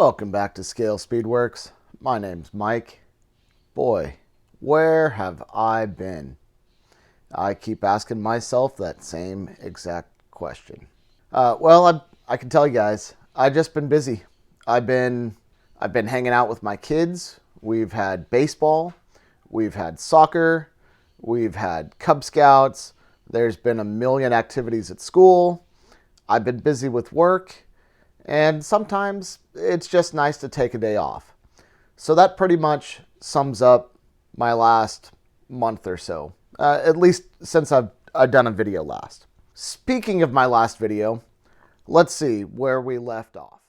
Welcome back to ScaleSpeedworks. My name's Mike. Boy, where have I been? I keep asking myself that same exact question. I can tell you guys, I've just been busy. I've been hanging out with my kids. We've had baseball, we've had soccer, we've had Cub Scouts. There's been a million activities at school. I've been busy with work. And sometimes it's just nice to take a day off. So that pretty much sums up my last month or so, at least since I've done a video last. Speaking of my last video, let's see where we left off.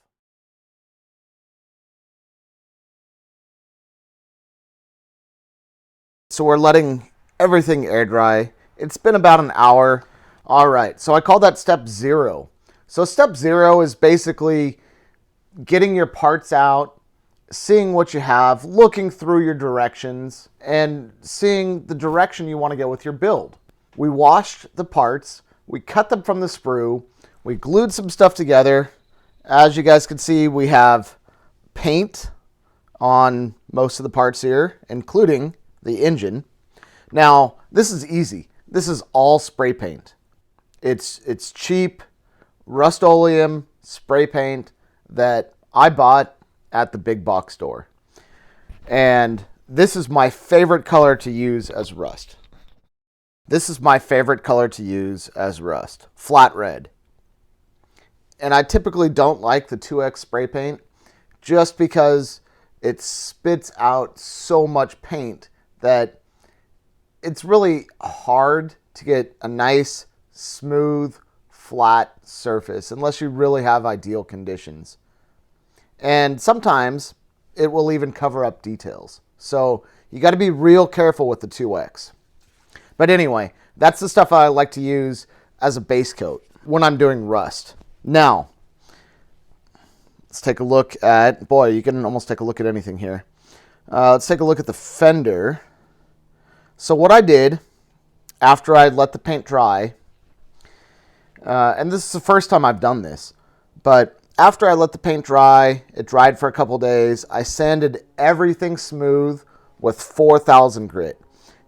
So we're letting everything air dry. It's been about an hour. All right, so I call that step 0. So step 0 is basically getting your parts out, seeing what you have, looking through your directions, and seeing the direction you want to go with your build. We washed the parts, we cut them from the sprue, we glued some stuff together. As you guys can see, we have paint on most of the parts here, including the engine. Now, this is easy. This is all spray paint. It's cheap Rust-Oleum spray paint that I bought at the big box store. And this is my favorite color to use as rust. This is my favorite color to use as rust, flat red. And I typically don't like the 2X spray paint just because it spits out so much paint that it's really hard to get a nice, smooth, flat surface unless you really have ideal conditions. And sometimes it will even cover up details. So you got to be real careful with the 2X. But anyway, that's the stuff I like to use as a base coat when I'm doing rust. Now, let's take a look at, boy, you can almost take a look at anything here. Let's take a look at the fender. So what I did after I let the paint dry, and this is the first time I've done this, but after I let the paint dry, it dried for a couple days, I sanded everything smooth with 4000 grit.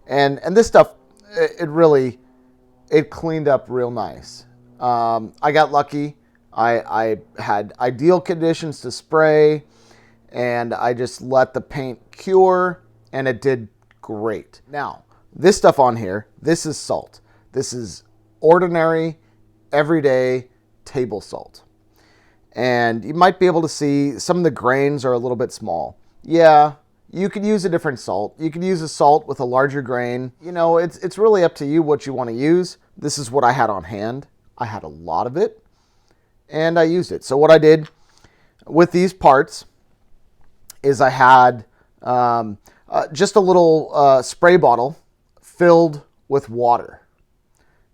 And this stuff, it cleaned up real nice. I got lucky. I had ideal conditions to spray, and I just let the paint cure, and it did great. Now, this stuff on here, this is salt. This is ordinary, everyday table salt. And you might be able to see some of the grains are a little bit small. Yeah, you could use a different salt. You could use a salt with a larger grain. You know, it's really up to you what you want to use. This is what I had on hand. I had a lot of it, and I used it. So what I did with these parts is I had just a little spray bottle filled with water.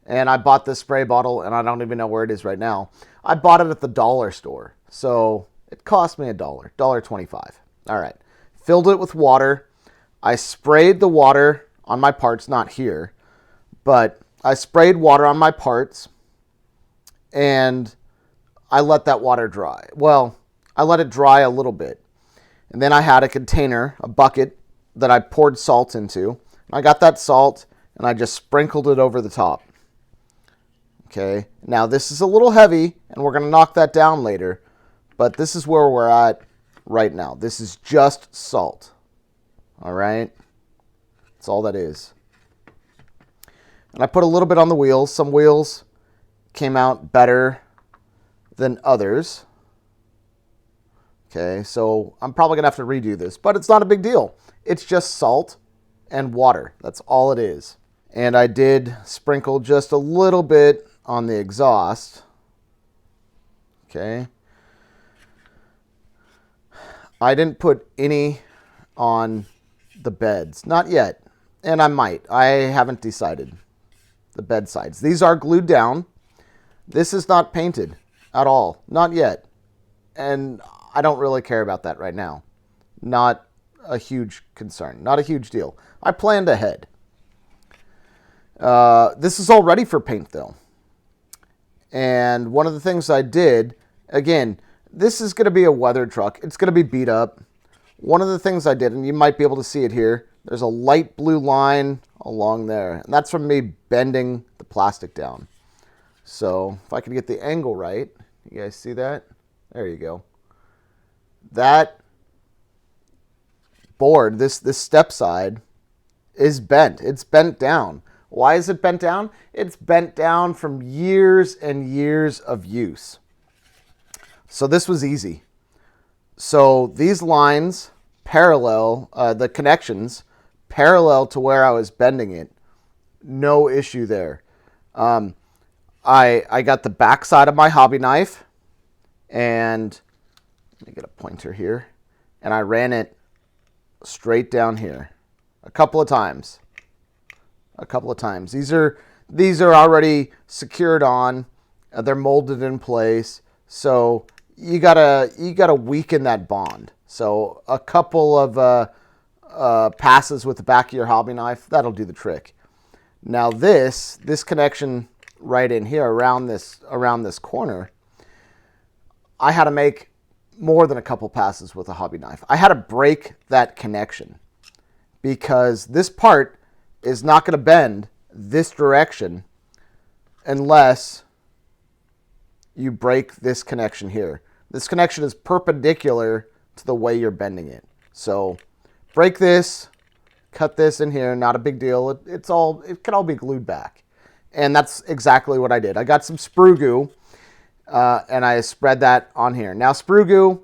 And I bought this spray bottle, and I don't even know where it is right now. I bought it at the dollar store, so it cost me $1.25. All right, filled it with water. I sprayed the water on my parts, not here, but I sprayed water on my parts, and I let that water dry. Well, I let it dry a little bit, and then I had a container, a bucket, that I poured salt into. I got that salt, and I just sprinkled it over the top. Okay, now this is a little heavy, and we're going to knock that down later, but this is where we're at right now. This is just salt, all right? That's all that is. And I put a little bit on the wheels. Some wheels came out better than others. Okay, so I'm probably going to have to redo this, but it's not a big deal. It's just salt and water. That's all it is. And I did sprinkle just a little bit on the exhaust. Okay. I didn't put any on the beds. Not yet. And I might. I haven't decided. The bed sides. These are glued down. This is not painted at all. Not yet. And I don't really care about that right now. Not a huge concern. Not a huge deal. I planned ahead. This is all ready for paint though. And one of the things I did, again, This is going to be a weather truck. It's going to be beat up. One of the things I did, and you might be able to see it here, there's a light blue line along there. And that's from me bending the plastic down. So if I could get the angle right, you guys see that? There you go. That board, this step side, is bent. It's bent down. Why is it bent down? It's bent down from years and years of use. So this was easy. So these lines parallel, the connections parallel to where I was bending it. No issue there. I got the back side of my hobby knife, and let me get a pointer here, and I ran it straight down here a couple of times. These are already secured on. They're molded in place. So you gotta weaken that bond. So a couple of passes with the back of your hobby knife, that'll do the trick. Now this connection right in here around this corner, I had to make more than a couple passes with a hobby knife. I had to break that connection because this part is not going to bend this direction unless you break this connection here. This connection is perpendicular to the way you're bending it. So break this, cut this in here, not a big deal. It can all be glued back. And that's exactly what I did. I got some sprue goo and I spread that on here. Now sprue goo,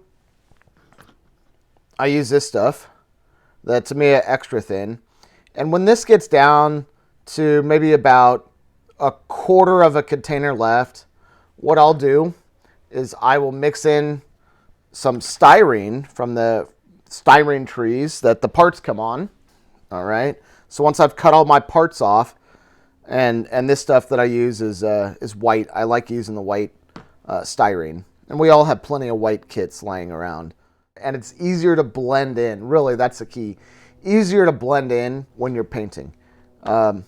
I use this stuff. That to me extra thin. And when this gets down to maybe about a quarter of a container left, what I'll do is I will mix in some styrene from the styrene trees that the parts come on. All right. So once I've cut all my parts off, and this stuff that I use is white. I like using the white styrene. And we all have plenty of white kits laying around. And it's easier to blend in. Really, that's the key. Easier to blend in when you're painting. Now,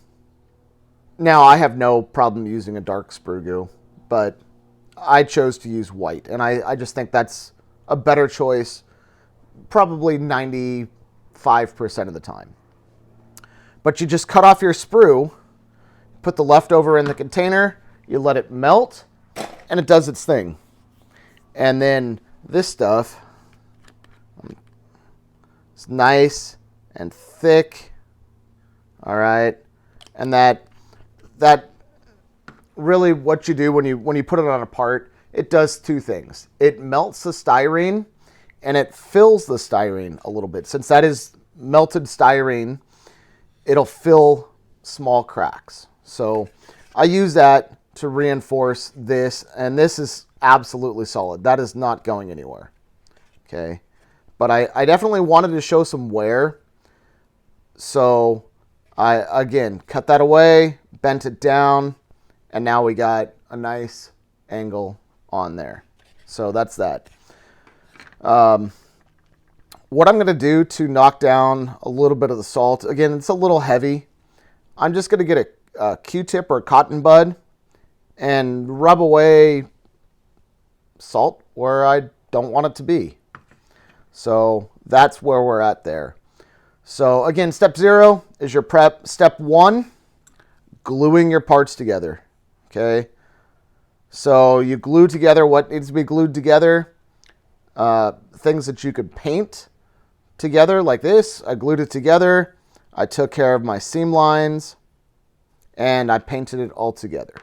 I have no problem using a dark sprue goo, but I chose to use white. And I just think that's a better choice probably 95% of the time. But you just cut off your sprue, put the leftover in the container, you let it melt, and it does its thing. And then this stuff, it's nice and thick. All right. And that really what you do when you put it on a part, it does two things. It melts the styrene and it fills the styrene a little bit. Since that is melted styrene, it'll fill small cracks. So I use that to reinforce this, and this is absolutely solid. That is not going anywhere. Okay. But I definitely wanted to show some wear. So I, again, cut that away, bent it down, and now we got a nice angle on there. So that's that. What I'm going to do to knock down a little bit of the salt, again, it's a little heavy. I'm just going to get a Q-tip or a cotton bud and rub away salt where I don't want it to be. So that's where we're at there. So again, step 0 is your prep. Step 1, gluing your parts together. Okay. So you glue together what needs to be glued together. Things that you could paint together like this. I glued it together. I took care of my seam lines and I painted it all together.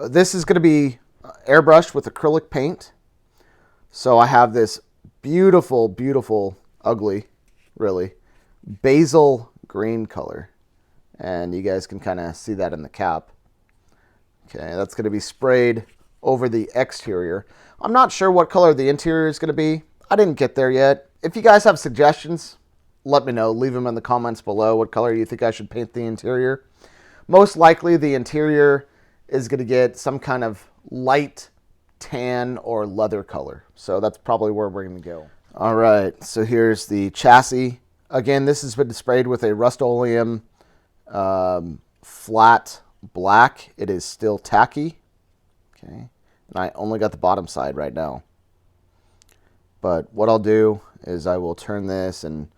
This is going to be airbrushed with acrylic paint. So I have this beautiful, beautiful, ugly, really, basil green color. And you guys can kind of see that in the cap. Okay, that's going to be sprayed over the exterior. I'm not sure what color the interior is going to be. I didn't get there yet. If you guys have suggestions, let me know. Leave them in the comments below. What color you think I should paint the interior? Most likely the interior is going to get some kind of light tan or leather color. So that's probably where we're going to go. All right, so here's the chassis. Again, this has been sprayed with a Rust-Oleum flat black. It is still tacky. Okay, and I only got the bottom side right now. But what I'll do is I will turn this and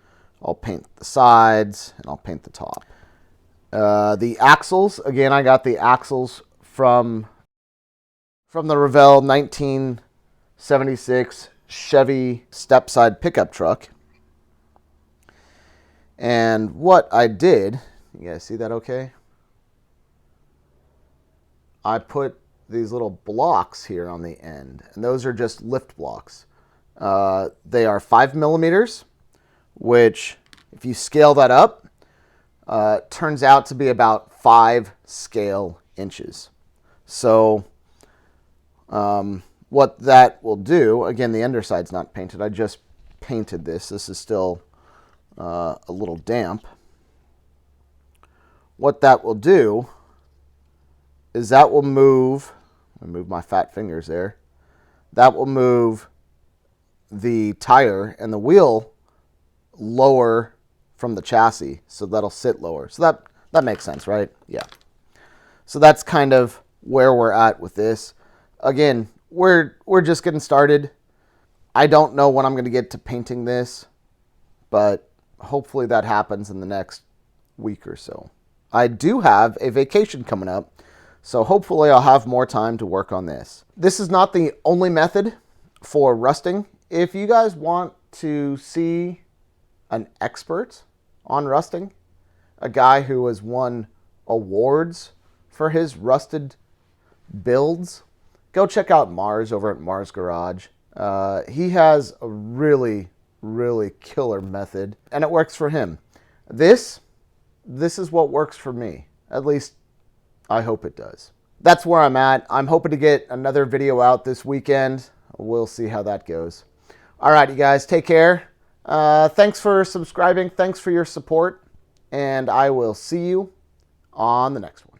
I'll paint the sides and I'll paint the top. The axles, again, I got the axles from the Revell 1976 Chevy step-side pickup truck. And what I did, you guys see that okay? I put these little blocks here on the end, and those are just lift blocks. They are 5 millimeters, which if you scale that up, turns out to be about 5 scale inches. So what that will do, again, the underside's not painted. I just painted this. This is still a little damp. What that will do is that will move, I move my fat fingers there, that will move the tire and the wheel lower from the chassis, so that'll sit lower. So that makes sense, right? Yeah. So that's kind of where we're at with this. Again, we're just getting started. I don't know when I'm going to get to painting this, but hopefully that happens in the next week or so. I do have a vacation coming up, so hopefully I'll have more time to work on this. This is not the only method for rusting. If you guys want to see an expert on rusting, a guy who has won awards for his rusted builds, go check out Mars over at Mars Garage. He has a really, really killer method, and it works for him. This is what works for me. At least I hope it does. That's where I'm at. I'm hoping to get another video out this weekend. We'll see how that goes. All right, you guys, take care. Thanks for subscribing. Thanks for your support. And I will see you on the next one.